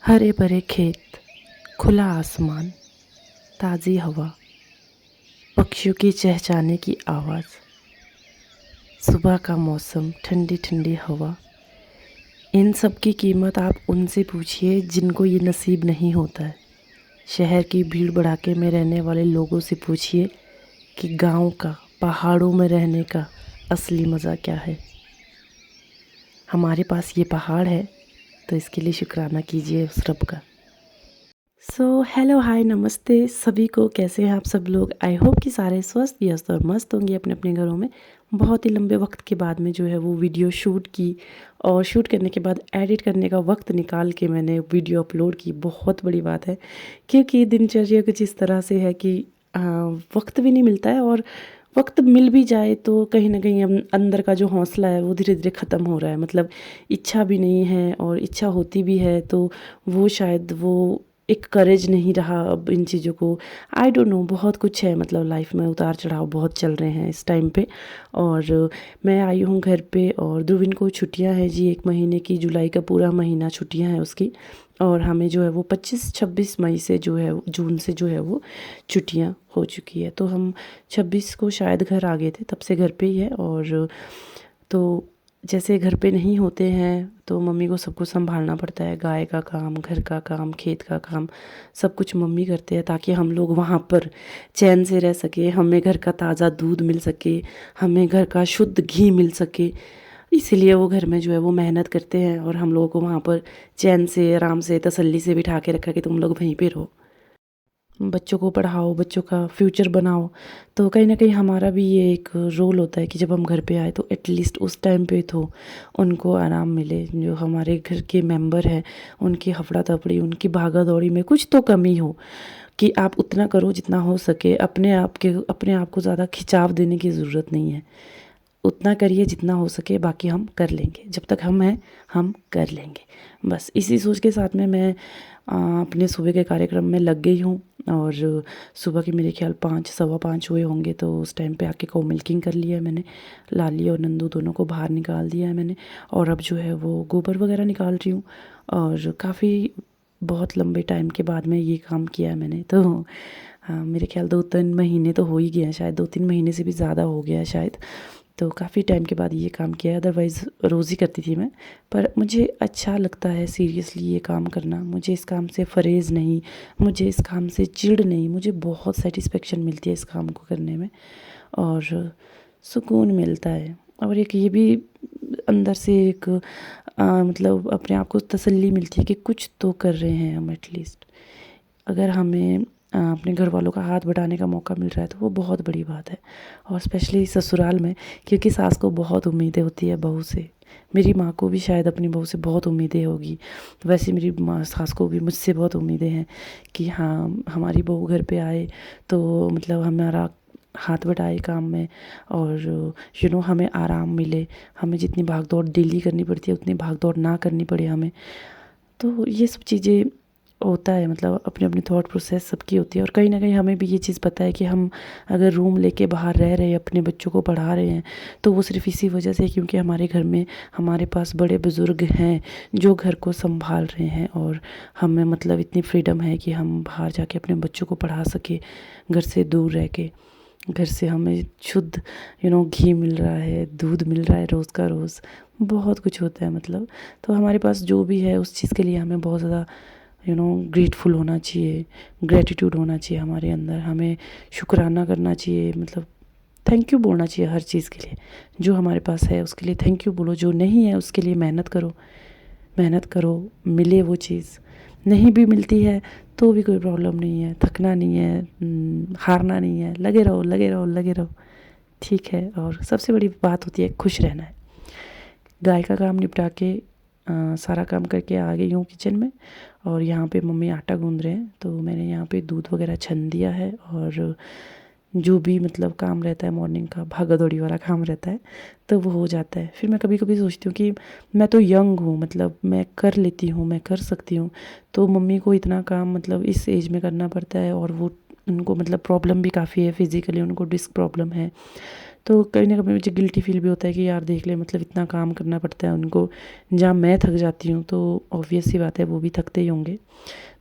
हरे भरे खेत, खुला आसमान, ताज़ी हवा, पक्षियों की चहचहाने की आवाज़, सुबह का मौसम, ठंडी ठंडी हवा। इन सब की कीमत आप उनसे पूछिए जिनको ये नसीब नहीं होता है। शहर की भीड़ भड़ाके में रहने वाले लोगों से पूछिए कि गांव का, पहाड़ों में रहने का असली मज़ा क्या है। हमारे पास ये पहाड़ है तो इसके लिए शुक्राना कीजिए उस रब का। हेलो हाय नमस्ते सभी को, कैसे हैं आप सब लोग। आई होप कि सारे स्वस्थ व्यस्त और मस्त होंगे अपने अपने घरों में। बहुत ही लंबे वक्त के बाद में जो है वो वीडियो शूट की, और शूट करने के बाद एडिट करने का वक्त निकाल के मैंने वीडियो अपलोड की। बहुत बड़ी बात है, क्योंकि दिनचर्या कुछ इस तरह से है कि वक्त भी नहीं मिलता है, और वक्त मिल भी जाए तो कहीं ना कहीं अंदर का जो हौसला है वो धीरे धीरे ख़त्म हो रहा है। मतलब इच्छा भी नहीं है, और इच्छा होती भी है तो वो शायद वो एक करेज नहीं रहा अब इन चीज़ों को। आई डोंट नो, बहुत कुछ है, मतलब लाइफ में उतार चढ़ाव बहुत चल रहे हैं इस टाइम पे। और मैं आई हूँ घर पे, और ध्रुविन को छुट्टियां हैं जी 1 महीने की। जुलाई का पूरा महीना छुट्टियां हैं उसकी, और हमें जो है वो 25-26 मई से जो है, जून से जो है वो छुट्टियां हो चुकी है। तो हम 26 को शायद घर आ गए थे, तब से घर पे ही है। और तो जैसे घर पे नहीं होते हैं तो मम्मी को सब कुछ संभालना पड़ता है। गाय का काम, घर का काम, खेत का काम, सब कुछ मम्मी करते हैं, ताकि हम लोग वहाँ पर चैन से रह सके, हमें घर का ताज़ा दूध मिल सके, हमें घर का शुद्ध घी मिल सके। इसीलिए वो घर में जो है वो मेहनत करते हैं, और हम लोगों को वहाँ पर चैन से, आराम से, तसल्ली से बिठा के रखा कि तुम लोग वहीं पे रहो, बच्चों को पढ़ाओ, बच्चों का फ्यूचर बनाओ। तो कहीं ना कहीं हमारा भी ये एक रोल होता है कि जब हम घर पे आए तो एटलीस्ट उस टाइम पे तो उनको आराम मिले। जो हमारे घर के मेंबर हैं उनकी हफड़ा तफड़ी, उनकी भागा दौड़ी में कुछ तो कमी हो, कि आप उतना करो जितना हो सके। अपने आप को ज़्यादा खिंचाव देने की ज़रूरत नहीं है। उतना करिए जितना हो सके, बाकी हम कर लेंगे। जब तक हम हैं हम कर लेंगे। बस इसी सोच के साथ में मैं अपने सुबह के कार्यक्रम में लग गई हूँ। और सुबह के मेरे ख्याल 5, 5:15 हुए होंगे, तो उस टाइम पे आके को मिल्किंग कर लिया है मैंने। लाली और नंदू दोनों को बाहर निकाल दिया है मैंने, और अब जो है वो गोबर वगैरह निकाल रही हूँ। और काफ़ी बहुत लंबे टाइम के बाद में ये काम किया है मैंने। तो हाँ, मेरे ख्याल 2-3 महीने तो हो ही गया है, शायद 2-3 महीने से भी ज़्यादा हो गया है शायद। तो काफ़ी टाइम के बाद ये काम किया है। अदरवाइज़ रोज़ ही करती थी मैं, पर मुझे अच्छा लगता है सीरियसली ये काम करना। मुझे इस काम से फरेज़ नहीं, मुझे इस काम से चिढ़ नहीं, मुझे बहुत सेटिस्फेक्शन मिलती है इस काम को करने में, और सुकून मिलता है। और एक ये भी अंदर से एक मतलब अपने आप को तसल्ली मिलती है कि कुछ तो कर रहे हैं हम एटलीस्ट। अगर हमें अपने घर वालों का हाथ बटाने का मौका मिल रहा है तो वो बहुत बड़ी बात है। और स्पेशली ससुराल में, क्योंकि सास को बहुत उम्मीदें होती है बहू से। मेरी माँ को भी शायद अपनी बहू से बहुत उम्मीदें होगी, वैसे मेरी माँ सास को भी मुझसे बहुत उम्मीदें हैं कि हाँ, हमारी बहू घर पे आए तो मतलब हमारा हाथ बटाए काम में, और हमें आराम मिले। हमें जितनी भाग दौड़ डेली करनी पड़ती है उतनी भाग दौड़ ना करनी पड़े हमें। तो ये सब चीज़ें होता है, मतलब अपने अपने थॉट प्रोसेस सबकी होती है। और कहीं ना कहीं हमें भी ये चीज़ पता है कि हम अगर रूम लेके बाहर रह रहे हैं, अपने बच्चों को पढ़ा रहे हैं, तो वो सिर्फ इसी वजह से, क्योंकि हमारे घर में हमारे पास बड़े बुज़ुर्ग हैं जो घर को संभाल रहे हैं, और हमें मतलब इतनी फ्रीडम है कि हम बाहर जाके अपने बच्चों को पढ़ा सके, घर से दूर रह के। घर से हमें शुद्ध घी मिल रहा है, दूध मिल रहा है रोज़ का रोज़, बहुत कुछ होता है मतलब। तो हमारे पास जो भी है उस चीज़ के लिए हमें बहुत ज़्यादा ग्रेटफुल होना चाहिए, ग्रेटिट्यूड होना चाहिए हमारे अंदर। हमें शुक्राना करना चाहिए, मतलब थैंक यू बोलना चाहिए हर चीज़ के लिए। जो हमारे पास है उसके लिए थैंक यू बोलो, जो नहीं है उसके लिए मेहनत करो। मेहनत करो, मिले वो चीज़। नहीं भी मिलती है तो भी कोई प्रॉब्लम नहीं है, थकना नहीं है, हारना नहीं है, लगे रहो लगे रहो लगे रहो, ठीक है। और सबसे बड़ी बात होती है खुश रहना है। गाय का काम निपटा के सारा काम करके आ गई हूँ किचन में, और यहाँ पे मम्मी आटा गूंद रहे हैं, तो मैंने यहाँ पे दूध वगैरह छन दिया है। और जो भी मतलब काम रहता है मॉर्निंग का, भागा दौड़ी वाला काम रहता है, तो वो हो जाता है। फिर मैं कभी कभी सोचती हूँ कि मैं तो यंग हूँ, मतलब मैं कर लेती हूँ, मैं कर सकती हूँ, तो मम्मी को इतना काम मतलब इस एज में करना पड़ता है। और वो उनको मतलब प्रॉब्लम भी काफ़ी है, फिज़िकली उनको डिस्क प्रॉब्लम है। तो कहीं ना कहीं मुझे गिल्टी फील भी होता है कि यार देख ले, मतलब इतना काम करना पड़ता है उनको। जहाँ मैं थक जाती हूँ तो ऑब्वियस सी बात है वो भी थकते ही होंगे।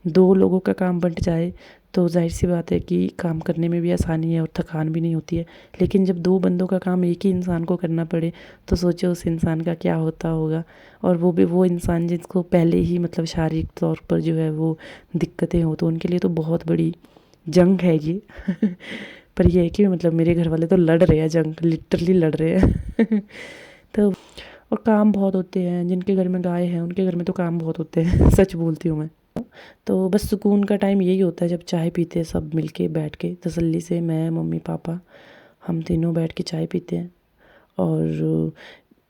2 लोगों का काम बँट जाए तो ज़ाहिर-सी बात है कि काम करने में भी आसानी है और थकान भी नहीं होती है। लेकिन जब 2 बंदों का काम एक ही इंसान को करना पड़े, तो सोचो उस इंसान का क्या होता होगा। और वो भी वो इंसान जिसको पहले ही मतलब शारीरिक तौर पर जो है वो दिक्कतें हो, तो उनके लिए तो बहुत बड़ी जंग है ये। पर ये है कि मतलब मेरे घर वाले तो लड़ रहे हैं जंग, लिटरली लड़ रहे हैं। तो और काम बहुत होते हैं, जिनके घर में गाय है उनके घर में तो काम बहुत होते हैं। सच बोलती हूँ मैं। तो बस सुकून का टाइम यही होता है जब चाय पीते हैं सब मिलके बैठ के तसल्ली से, मैं मम्मी पापा हम तीनों बैठ के चाय पीते हैं और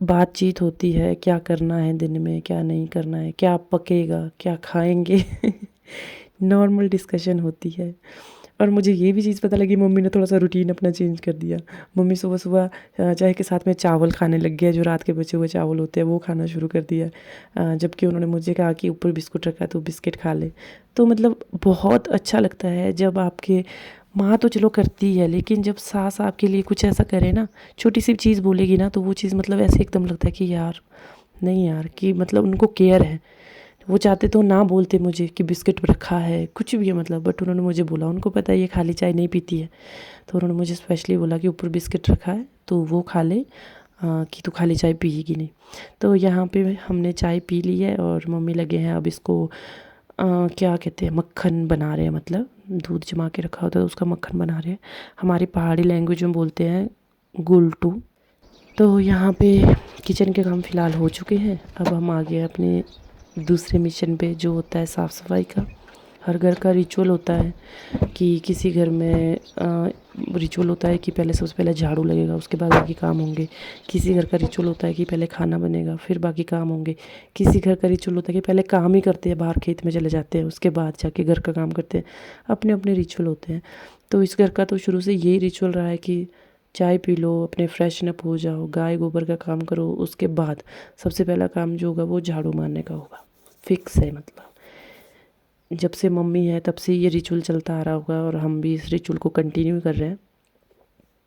बातचीत होती है, क्या करना है दिन में, क्या नहीं करना है, क्या पकेगा, क्या खाएंगे। नॉर्मल डिस्कशन होती है। और मुझे ये भी चीज़ पता लगी, मम्मी ने थोड़ा-सा रूटीन अपना चेंज कर दिया। मम्मी सुबह-सुबह चाय के साथ में चावल खाने लग गया, जो रात के बचे हुए चावल होते हैं वो खाना शुरू कर दिया। जबकि उन्होंने मुझे कहा कि ऊपर बिस्कुट रखा है तो बिस्किट खा ले। तो मतलब बहुत अच्छा लगता है जब आपके माँ तो चलो करती है, लेकिन जब सास आपके लिए कुछ ऐसा करे ना, छोटी-सी चीज़ बोलेगी ना, तो वो चीज़ मतलब ऐसे एकदम लगता है कि यार नहीं यार, कि मतलब उनको केयर है। वो चाहते तो ना बोलते मुझे कि बिस्किट रखा है, कुछ भी है मतलब, बट उन्होंने मुझे बोला, उनको पता है ये खाली चाय नहीं पीती है। तो उन्होंने मुझे स्पेशली बोला कि ऊपर बिस्किट रखा है तो वो खा ले, कि तू खाली चाय पिएगी नहीं। तो यहाँ पे हमने चाय पी ली है और मम्मी लगे हैं अब इसको क्या कहते हैं, मक्खन बना रहे हैं, मतलब दूध जमा के रखा होता है उसका मक्खन बना रहे हैं। हमारी पहाड़ी लैंग्वेज में बोलते हैं गुलटू। तो यहाँ पे किचन के काम फ़िलहाल हो चुके हैं। अब हम आ गए अपने दूसरे मिशन पे, जो होता है साफ़ सफाई का। हर घर का रिचुअल होता है कि किसी घर में रिचुअल होता है कि पहले सबसे पहले झाड़ू लगेगा, उसके बाद बाकी काम होंगे। किसी घर का रिचुअल होता है कि पहले खाना बनेगा फिर बाकी काम होंगे। किसी घर का रिचुअल होता है कि पहले काम ही करते हैं, बाहर खेत में चले जाते हैं, उसके बाद जाके घर का काम करते हैं। अपने अपने रिचुअल होते हैं। तो इस घर का तो शुरू से यही रिचुअल रहा है कि चाय पी लो, अपने फ्रेशन अप हो जाओ, गाय गोबर का काम करो, उसके बाद सबसे पहला काम जो होगा वो झाड़ू मारने का होगा। फिक्स है, मतलब जब से मम्मी है तब से ये रिचुअल चलता आ रहा होगा और हम भी इस रिचुअल को कंटिन्यू कर रहे हैं।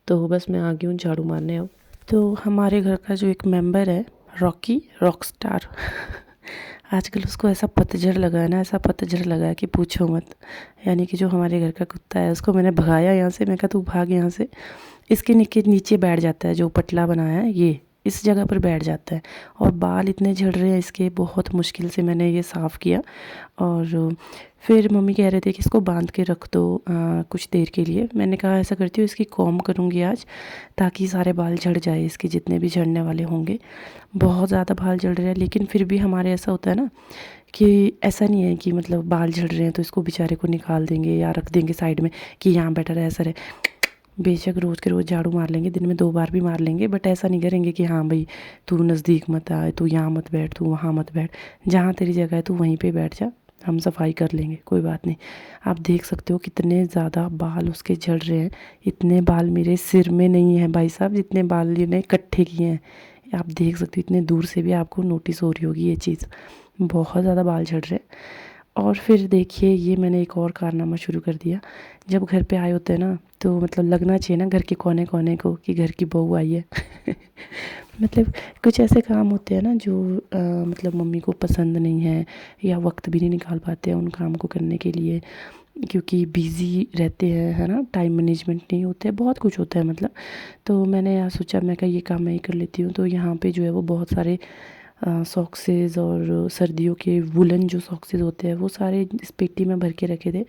तो बस मैं आ गई हूँ झाड़ू मारने अब। तो हमारे घर का जो एक मेंबर है, रॉकी रॉक स्टार, आजकल उसको ऐसा पतझड़ लगा है ना, ऐसा पतझड़ लगा है कि पूछो मत। यानी कि जो हमारे घर का कुत्ता है उसको मैंने भगाया यहाँ से, मैं कहा तू भाग यहाँ से। इसके नीचे बैठ जाता है, जो पटला बनाया है ये इस जगह पर बैठ जाता है। और बाल इतने झड़ रहे हैं इसके, बहुत मुश्किल से मैंने ये साफ़ किया। और फिर मम्मी कह रहे थे कि इसको बांध के रख दो कुछ देर के लिए। मैंने कहा ऐसा करती हूँ, इसकी कॉम्ब करूँगी आज, ताकि सारे बाल झड़ जाए इसके, जितने भी झड़ने वाले होंगे। बहुत ज़्यादा बाल झड़ रहे हैं, लेकिन फिर भी हमारे ऐसा होता है ना कि ऐसा नहीं है कि मतलब बाल झड़ रहे हैं तो इसको बेचारे को निकाल देंगे या रख देंगे साइड में कि यहाँ बैठा रहे, ऐसा रहे। बेशक रोज़ के रोज़ झाड़ू मार लेंगे, दिन में 2 बार भी मार लेंगे, बट ऐसा नहीं करेंगे कि हाँ भाई तू नज़दीक मत आए, तू यहाँ मत बैठ, तू वहाँ मत बैठ, जहाँ तेरी जगह है तू वहीं पे बैठ जा, हम सफाई कर लेंगे, कोई बात नहीं। आप देख सकते हो कितने ज़्यादा बाल उसके झड़ रहे हैं। इतने बाल मेरे सिर में नहीं है भाई साहब, जितने बाल ये इकट्ठे किए हैं। आप देख सकते हो, इतने दूर से भी आपको नोटिस हो रही होगी ये चीज़, बहुत ज़्यादा बाल झड़ रहे हैं। और फिर देखिए ये मैंने एक और कारनामा शुरू कर दिया। जब घर पे आए होते हैं ना, तो मतलब लगना चाहिए ना घर के कोने कोने को कि घर की बहू आई है। मतलब कुछ ऐसे काम होते हैं ना जो मतलब मम्मी को पसंद नहीं है, या वक्त भी नहीं निकाल पाते हैं उन काम को करने के लिए, क्योंकि बिज़ी रहते हैं, है ना, टाइम मैनेजमेंट नहीं होता है, बहुत कुछ होता है मतलब। तो मैंने यहाँ सोचा, मैं कहा ये काम मैं ही कर लेती हूँ। तो यहाँ पे जो है वो बहुत सारे सॉक्सेस और सर्दियों के वुलन जो सॉक्सेस होते हैं वो सारे इस पेटी में भर के रखे थे।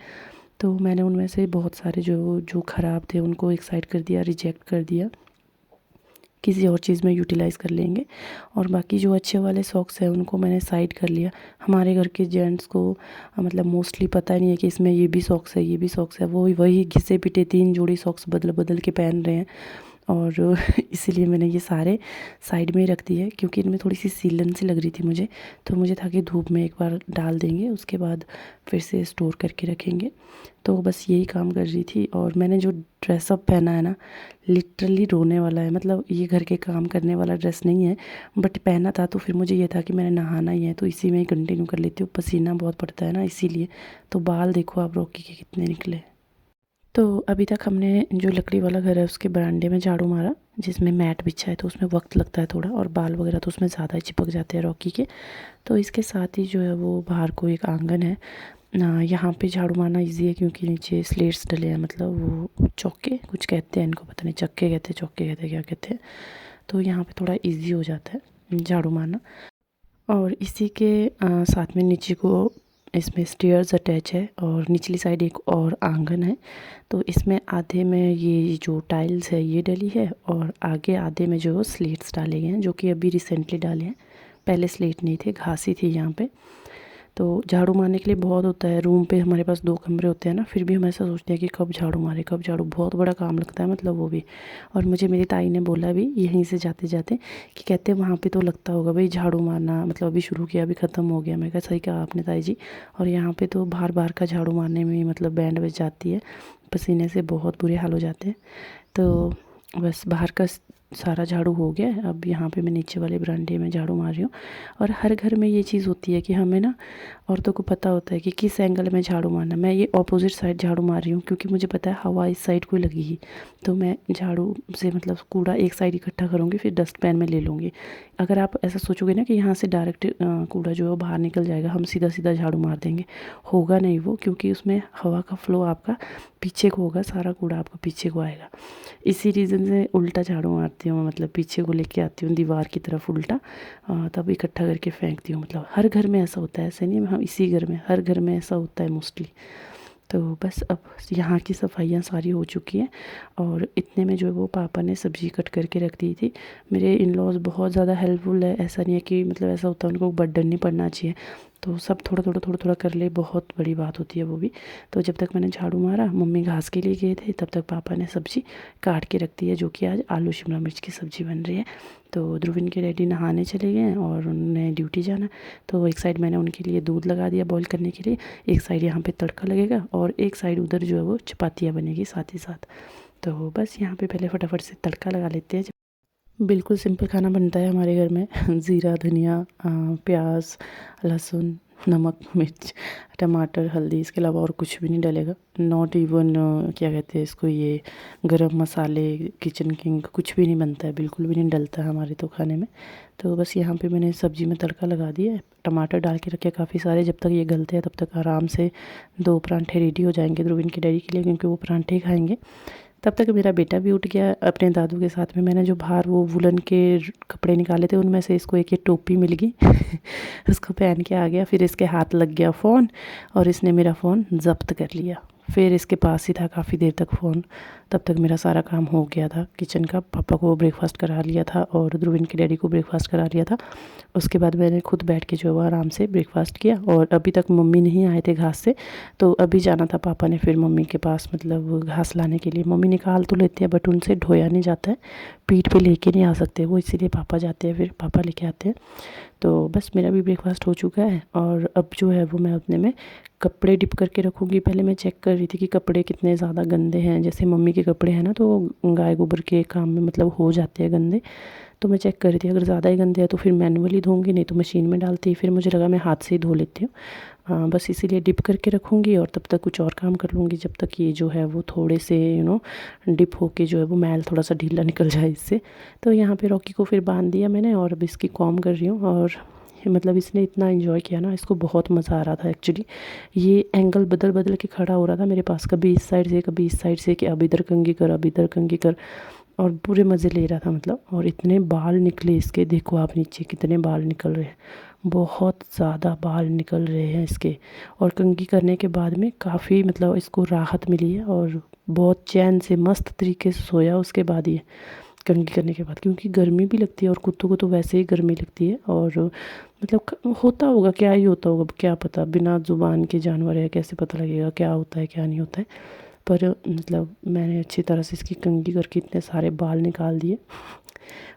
तो मैंने उनमें से बहुत सारे जो जो ख़राब थे उनको एक साइड कर दिया, रिजेक्ट कर दिया, किसी और चीज़ में यूटिलाइज़ कर लेंगे। और बाकी जो अच्छे वाले सॉक्स हैं उनको मैंने साइड कर लिया। हमारे घर के जेंट्स को मतलब मोस्टली पता ही नहीं है कि इसमें ये भी सॉक्स है, ये भी सॉक्स है। वो वही घिसे पिटे 3 जोड़ी सॉक्स बदल बदल के पहन रहे हैं। और इसीलिए मैंने ये सारे साइड में ही रख दिए, क्योंकि इनमें थोड़ी सी सीलन सी लग रही थी मुझे। तो मुझे था कि धूप में एक बार डाल देंगे, उसके बाद फिर से स्टोर करके रखेंगे। तो बस यही काम कर रही थी। और मैंने जो ड्रेसअप पहना है ना, लिटरली रोने वाला है। मतलब ये घर के काम करने वाला ड्रेस नहीं है, बट पहना था तो फिर मुझे ये था कि मैंने नहाना ही है, तो इसी में ही कंटिन्यू कर लेती हूँ। पसीना बहुत पड़ता है ना इसीलिए। तो बाल देखो आप रॉकी के कितने निकले। तो अभी तक हमने जो लकड़ी वाला घर है उसके बरामदे में झाड़ू मारा, जिसमें मैट बिछा है तो उसमें वक्त लगता है थोड़ा, और बाल वगैरह तो उसमें ज़्यादा ही चिपक जाते हैं रॉकी के। तो इसके साथ ही जो है वो बाहर को एक आंगन है ना, यहाँ पे झाड़ू मारना इजी है क्योंकि नीचे स्लेट्स डले हैं, मतलब वो चौके कुछ कहते हैं इनको, पता नहीं चक्के कहते हैं, चौके कहते हैं, क्या कहते हैं। तो यहाँ पे थोड़ा इजी हो जाता है झाड़ू मारना। और इसी के साथ में नीचे को इसमें स्टेयर्स अटैच है और निचली साइड एक और आंगन है। तो इसमें आधे में ये जो टाइल्स है ये डली है और आगे आधे में जो स्लेट्स डाले गए हैं, जो कि अभी रिसेंटली डाले हैं, पहले स्लेट नहीं थे, घासी थी यहाँ पे। तो झाड़ू मारने के लिए बहुत होता है, रूम पे हमारे पास 2 कमरे होते हैं ना, फिर भी हम ऐसा सोचते हैं कि कब झाड़ू मारे, कब झाड़ू, बहुत बड़ा काम लगता है मतलब वो भी। और मुझे मेरी ताई ने बोला भी यहीं से जाते जाते कि कहते हैं वहाँ पे तो लगता होगा भाई झाड़ू मारना, मतलब अभी शुरू किया अभी ख़त्म हो गया। मैं कहा सही कहा आपने ताई जी। और यहाँ पर तो बार बार का झाड़ू मारने में मतलब बैंड बज जाती है, पसीने से बहुत बुरे हाल हो जाते हैं। तो बस बाहर का सारा झाड़ू हो गया है, अब यहाँ पे मैं नीचे वाले बरामदे में झाड़ू मार रही हूँ। और हर घर में ये चीज़ होती है कि हमें ना, औरतों को पता होता है कि किस एंगल में झाड़ू मारना। मैं ये ऑपोजिट साइड झाड़ू मार रही हूँ क्योंकि मुझे पता है हवा इस साइड को लगी ही, तो मैं झाड़ू से मतलब कूड़ा एक साइड इकट्ठा करूँगी, फिर डस्टबिन में ले लूँगी। अगर आप ऐसा सोचोगे ना कि यहाँ से डायरेक्ट कूड़ा जो है वो बाहर निकल जाएगा, हम सीधा सीधा झाड़ू मार देंगे, होगा नहीं वो, क्योंकि उसमें हवा का फ्लो आपका पीछे को होगा, सारा कूड़ा आपका पीछे को आएगा। इसी रीज़न से उल्टा झाड़ू मारती हूँ, मतलब पीछे को लेके आती हूँ दीवार की तरफ उल्टा, तब इकट्ठा करके फेंकती हूँ। मतलब हर घर में ऐसा होता है, ऐसे नहीं हम इसी घर में, हर घर में ऐसा होता है मोस्टली। तो बस अब यहाँ की सफाइयाँ सारी हो चुकी हैं और इतने में जो है वो पापा ने सब्ज़ी कट करके रख दी थी। मेरे इन लॉज़ बहुत ज़्यादा हेल्पफुल है, ऐसा नहीं है कि मतलब ऐसा होता है उनको बर्डन नहीं पड़ना चाहिए, तो सब थोड़ा थोड़ा थोड़ा थोड़ा कर ले, बहुत बड़ी बात होती है वो भी। तो जब तक मैंने झाड़ू मारा, मम्मी घास के लिए गए थे, तब तक पापा ने सब्ज़ी काट के रख दी है, जो कि आज आलू शिमला मिर्च की सब्ज़ी बन रही है। तो ध्रुविन के डैडी नहाने चले गए हैं और उन्हें ड्यूटी जाना, तो एक साइड मैंने उनके लिए दूध लगा दिया बॉईल करने के लिए, एक साइड यहाँ पे तड़का लगेगा और एक साइड उधर जो है वो चपातियाँ बनेगी साथ ही साथ। तो बस यहाँ पे पहले फटाफट से तड़का लगा लेते हैं। बिल्कुल सिंपल खाना बनता है हमारे घर में ज़ीरा, धनिया, प्याज, लहसुन, नमक, मिर्च, टमाटर, हल्दी, इसके अलावा और कुछ भी नहीं डलेगा। नॉट इवन क्या कहते हैं इसको, ये गरम मसाले, किचन किंग, कुछ भी नहीं बनता है, बिल्कुल भी नहीं डलता है हमारे तो खाने में। तो बस यहाँ पे मैंने सब्ज़ी में तड़का लगा दिया है, टमाटर डाल के रखे काफ़ी सारे, जब तक ये गलते हैं तब तक आराम से 2 परांठे रेडी हो जाएंगे ध्रुविन के डैडी के लिए, क्योंकि वो परांठे खाएंगे। तब तक मेरा बेटा भी उठ गया अपने दादू के साथ में। मैंने जो बाहर वो वुलन के कपड़े निकाले थे, उनमें से इसको एक ये टोपी मिल गई उसको पहन के आ गया, फिर इसके हाथ लग गया फ़ोन और इसने मेरा फ़ोन ज़ब्त कर लिया। फिर इसके पास ही था काफ़ी देर तक फ़ोन, तब तक मेरा सारा काम हो गया था किचन का। पापा को ब्रेकफास्ट करा लिया था और ध्रुविन के डैडी को ब्रेकफास्ट करा लिया था। उसके बाद मैंने खुद बैठ के जो है वो आराम से ब्रेकफास्ट किया, और अभी तक मम्मी नहीं आए थे घास से, तो अभी जाना था पापा ने फिर मम्मी के पास, मतलब घास लाने के लिए। मम्मी निकाल तो लेते हैं बट उनसे ढोया नहीं जाता है, पीठ पे लेके नहीं आ सकते वो, इसीलिए पापा जाते हैं, फिर पापा लेके आते हैं। तो बस मेरा भी ब्रेकफास्ट हो चुका है और अब जो है वो मैं अपने में कपड़े डिप करके रखूँगी। पहले मैं चेक कर रही थी कि कपड़े कितने ज़्यादा गंदे हैं, जैसे मम्मी के कपड़े हैं ना, तो गाय गोबर के काम में मतलब हो जाते हैं गंदे। तो मैं चेक कर रही थी, अगर ज़्यादा ही गंदे हैं तो फिर मैनुअली धोऊंगी, नहीं तो मशीन में डालती। फिर मुझे लगा मैं हाथ से ही धो लेती हूँ, बस इसीलिए डिप करके रखूँगी और तब तक कुछ और काम कर लूँगी, जब तक ये जो है वो थोड़े से डिप होके जो है वो मैल थोड़ा सा ढीला निकल जाए इससे। तो यहाँ पे रॉकी को फिर बांध दिया मैंने और अब इसकी कॉम कर रही हूँ। और मतलब इसने इतना एंजॉय किया ना, इसको बहुत मज़ा आ रहा था एक्चुअली। ये एंगल बदल बदल के खड़ा हो रहा था मेरे पास, कभी इस साइड से कभी इस साइड से, कि अब इधर कंघी कर, अब इधर कंघी कर, और पूरे मज़े ले रहा था मतलब। और इतने बाल निकले इसके, देखो आप नीचे कितने बाल निकल रहे हैं, बहुत ज़्यादा बाल निकल रहे हैं इसके। और कंघी करने के बाद में काफ़ी मतलब इसको राहत मिली है और बहुत चैन से मस्त तरीके से सोया उसके बाद ये कंघी करने के बाद, क्योंकि गर्मी भी लगती है और कुत्तों को तो वैसे ही गर्मी लगती है। और मतलब होता होगा, क्या ही होता होगा, क्या पता, बिना ज़ुबान के जानवर है, कैसे पता लगेगा क्या होता है क्या नहीं होता है। पर मतलब मैंने अच्छी तरह से इसकी कंघी करके इतने सारे बाल निकाल दिए।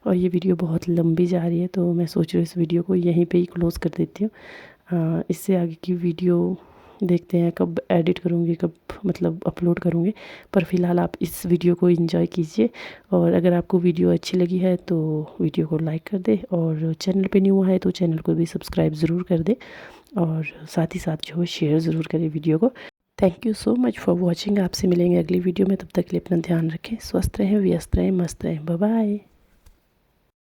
और ये वीडियो बहुत लंबी जा रही है, तो मैं सोच रही हूँ इस वीडियो को यहीं पे ही क्लोज़ कर देती हूँ। इससे आगे की वीडियो देखते हैं कब एडिट करूँगी, कब मतलब अपलोड करूँगी। पर फ़िलहाल आप इस वीडियो को एंजॉय कीजिए, और अगर आपको वीडियो अच्छी लगी है तो वीडियो को लाइक कर दे, और चैनल पे न्यू आए तो चैनल को भी सब्सक्राइब ज़रूर कर दे, और साथ ही साथ जो है शेयर ज़रूर करें वीडियो को। Thank you so much for watching. आपसे मिलेंगे अगली वीडियो में, तब तक के लिए अपना ध्यान रखें, स्वस्थ रहें, व्यस्त रहें, मस्त रहें। Bye bye.